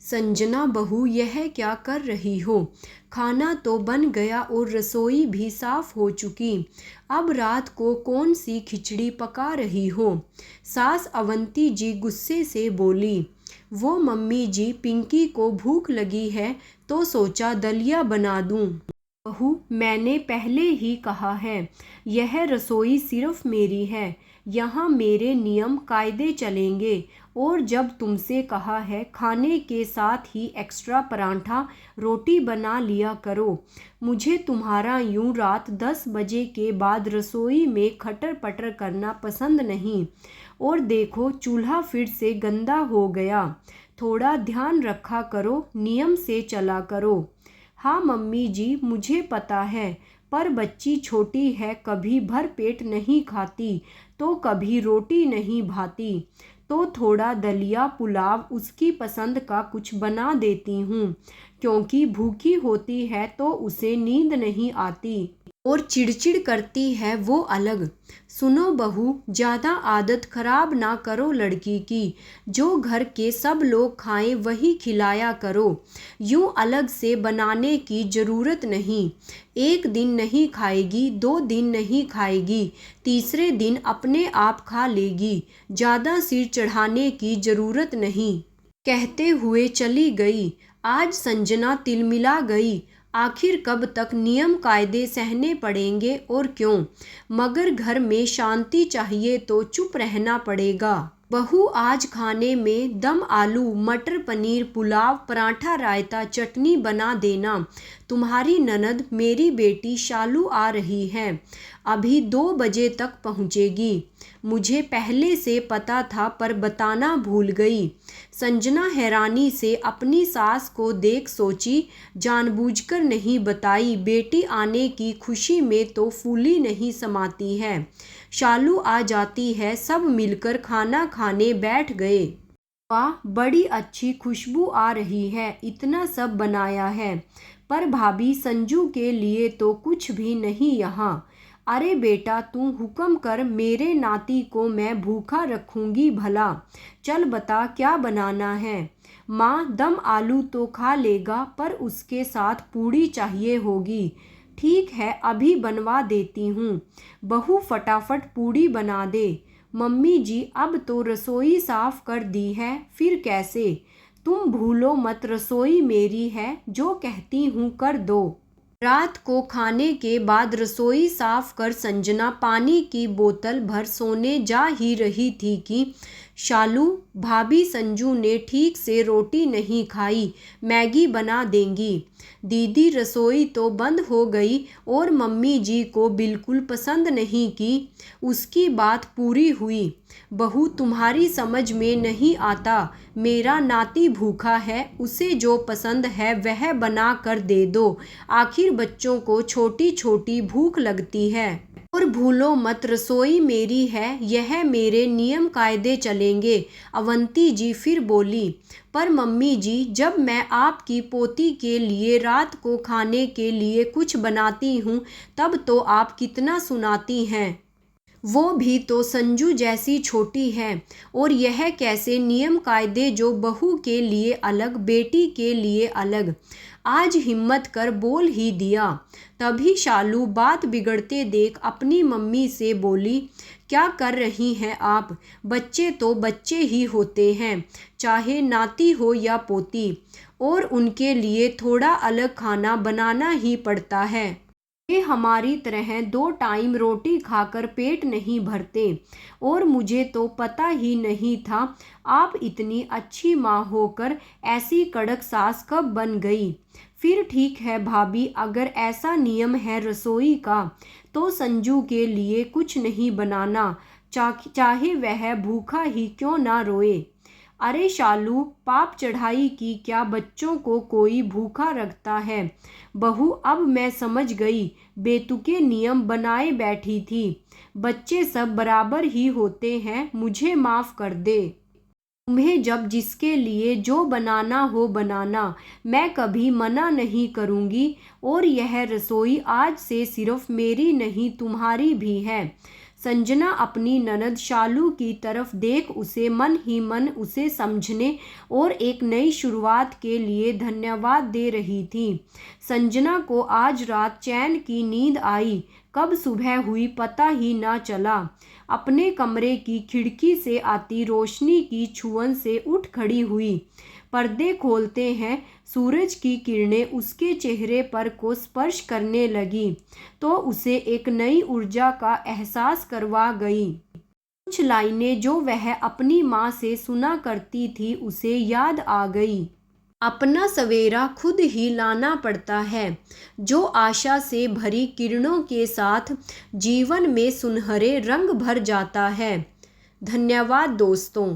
संजना बहू, यह क्या कर रही हो? खाना तो बन गया और रसोई भी साफ हो चुकी। अब रात को कौन सी खिचड़ी पका रही हो? सास अवंती जी गुस्से से बोली। वो मम्मी जी, पिंकी को भूख लगी है तो सोचा दलिया बना दूं। बहू, मैंने पहले ही कहा है, यह रसोई सिर्फ मेरी है। यहाँ मेरे नियम कायदे चलेंगे। और जब तुमसे कहा है खाने के साथ ही एक्स्ट्रा पराठा रोटी बना लिया करो। मुझे तुम्हारा यूं रात 10 बजे के बाद रसोई में खटर पटर करना पसंद नहीं। और देखो, चूल्हा फिर से गंदा हो गया। थोड़ा ध्यान रखा करो, नियम से चला करो। हाँ मम्मी जी, मुझे पता है, पर बच्ची छोटी है, कभी भर पेट नहीं खाती तो कभी रोटी नहीं भाती। तो थोड़ा दलिया पुलाव उसकी पसंद का कुछ बना देती हूँ, क्योंकि भूखी होती है तो उसे नींद नहीं आती और चिड़चिड़ करती है, वो अलग। सुनो बहू, ज़्यादा आदत खराब ना करो लड़की की। जो घर के सब लोग खाएं वही खिलाया करो। यूं अलग से बनाने की ज़रूरत नहीं। एक दिन नहीं खाएगी, 2 दिन नहीं खाएगी, तीसरे दिन अपने आप खा लेगी। ज़्यादा सिर चढ़ाने की ज़रूरत नहीं। कहते हुए चली गई। आज संजना तिलमिला गई। आखिर कब तक नियम कायदे सहने पड़ेंगे और क्यों? मगर घर में शांति चाहिए तो चुप रहना पड़ेगा। बहू, आज खाने में दम आलू, मटर पनीर, पुलाव, पराठा, रायता, चटनी बना देना। तुम्हारी ननद, मेरी बेटी शालू आ रही है, अभी 2 बजे तक पहुँचेगी। मुझे पहले से पता था पर बताना भूल गई। संजना हैरानी से अपनी सास को देख सोची, जानबूझकर नहीं बताई। बेटी आने की खुशी में तो फूली नहीं समाती है। शालू आ जाती है, सब मिलकर खाना खाने बैठ गए। वाह, बड़ी अच्छी खुशबू आ रही है, इतना सब बनाया है। पर भाभी, संजू के लिए तो कुछ भी नहीं यहाँ। अरे बेटा, तू हुक्म कर, मेरे नाती को मैं भूखा रखूंगी भला। चल बता, क्या बनाना है? माँ, दम आलू तो खा लेगा, पर उसके साथ पूड़ी चाहिए होगी। ठीक है, अभी बनवा देती हूँ। बहू, फटाफट पूड़ी बना दे। मम्मी जी, अब तो रसोई साफ कर दी है, फिर कैसे? तुम भूलो मत, रसोई मेरी है, जो कहती हूँ कर दो। रात को खाने के बाद रसोई साफ कर संजना पानी की बोतल भर सोने जा ही रही थी कि शालू, भाभी संजू ने ठीक से रोटी नहीं खाई, मैगी बना देंगी। दीदी, रसोई तो बंद हो गई और मम्मी जी को बिल्कुल पसंद नहीं की। उसकी बात पूरी हुई। बहू, तुम्हारी समझ में नहीं आता, मेरा नाती भूखा है, उसे जो पसंद है वह बना कर दे दो। आखिर बच्चों को छोटी छोटी भूख लगती है। और भूलो मत, रसोई मेरी है, यह मेरे नियम कायदे चलेंगे। अवंती जी फिर बोली। पर मम्मी जी, जब मैं आपकी पोती के लिए रात को खाने के लिए कुछ बनाती हूँ तब तो आप कितना सुनाती हैं। वो भी तो संजू जैसी छोटी है। और यह कैसे नियम कायदे, जो बहू के लिए अलग, बेटी के लिए अलग। आज हिम्मत कर बोल ही दिया। तभी शालू बात बिगड़ते देख अपनी मम्मी से बोली, क्या कर रही हैं आप? बच्चे तो बच्चे ही होते हैं, चाहे नाती हो या पोती, और उनके लिए थोड़ा अलग खाना बनाना ही पड़ता है। ये हमारी तरह 2 टाइम रोटी खाकर पेट नहीं भरते। और मुझे तो पता ही नहीं था आप इतनी अच्छी माँ होकर ऐसी कड़क सास कब बन गई। फिर ठीक है भाभी, अगर ऐसा नियम है रसोई का तो संजू के लिए कुछ नहीं बनाना, चाहे वह भूखा ही क्यों ना रोए। अरे शालू, पाप चढ़ाई की क्या बच्चों को कोई भूखा रखता है? बहू, अब मैं समझ गई, बेतुके नियम बनाए बैठी थी। बच्चे सब बराबर ही होते हैं, मुझे माफ़ कर दे। तुम्हें जब जिसके लिए जो बनाना हो बनाना, मैं कभी मना नहीं करूँगी। और यह रसोई आज से सिर्फ मेरी नहीं, तुम्हारी भी है। संजना अपनी ननद शालू की तरफ देख उसे मन ही मन उसे समझने और एक नई शुरुआत के लिए धन्यवाद दे रही थी। संजना को आज रात चैन की नींद आई। कब सुबह हुई पता ही ना चला। अपने कमरे की खिड़की से आती रोशनी की छुअन से उठ खड़ी हुई। पर्दे खोलते हैं सूरज की किरणें उसके चेहरे पर को स्पर्श करने लगी तो उसे एक नई ऊर्जा का एहसास करवा गई। कुछ लाइनें जो वह अपनी माँ से सुना करती थी उसे याद आ गई। अपना सवेरा खुद ही लाना पड़ता है, जो आशा से भरी किरणों के साथ जीवन में सुनहरे रंग भर जाता है। धन्यवाद दोस्तों।